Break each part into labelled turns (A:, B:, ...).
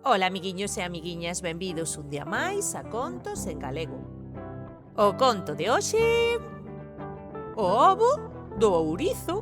A: Ola, amiguiños e amiguiñas, benvidos un día máis a Contos en Galego. O conto de hoxe... O ovo do ourizo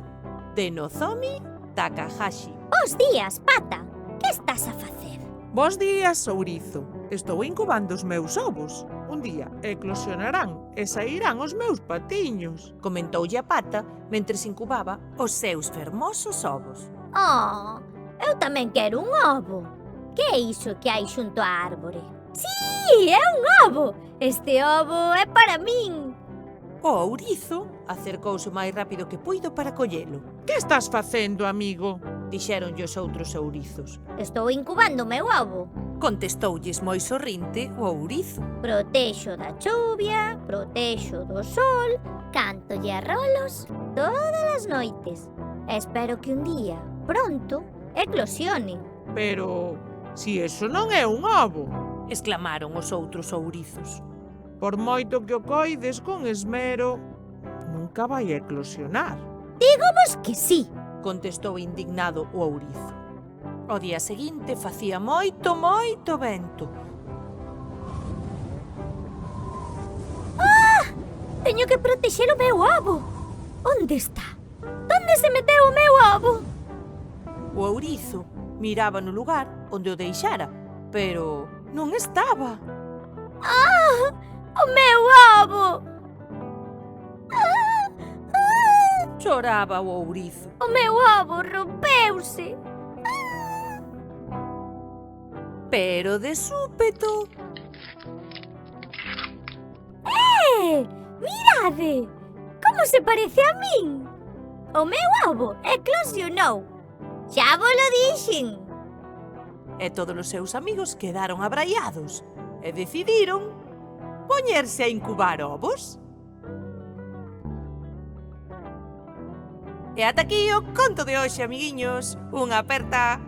A: de Nozomi Takahashi.
B: Bos días, Pata. Que estás a facer?
C: Bos días, ourizo. Estou incubando os meus ovos. Un día eclosionarán e sairán os meus patiños.
A: Comentoulle a Pata mentres incubaba os seus fermosos ovos.
B: Oh, eu tamén quero un ovo. Que é iso que hai xunto á árbore? Sí, é un ovo. Este ovo é para min.
A: O ourizo acercouse o máis rápido que puido para collelo.
C: Que estás facendo, amigo?
A: Dixéronlle os outros ourizos.
B: Estou incubando o meu ovo.
A: Contestoulles moi sorrinte o ourizo.
B: Protexo da chuvia, protexo do sol, cántolle a rolos todas as noites. Espero que un día, pronto, eclosione.
C: Pero, si eso non é un ovo.
A: Exclamaron os outros ourizos.
C: Por moito que o coides con esmero, nunca vai eclosionar.
B: Digamos que sí.
A: Contestou indignado o ourizo. O día seguinte facía moito vento.
B: Teño que protexer o meu ovo. Onde está? Onde se meteu o meu ovo?
A: O ourizo miraba no lugar onde o deixara, pero non estaba.
B: O meu ovo!
A: Choraba o ourizo.
B: O meu ovo rompeuse.
A: Pero de súpeto...
B: Mirade! Como se parece a min? O meu ovo eclosionou. Xa volo dixen.
A: E todos os seus amigos quedaron abraiados e decidiron poñerse a incubar ovos. E ata aquí o conto de hoxe, amiguiños. Unha aperta!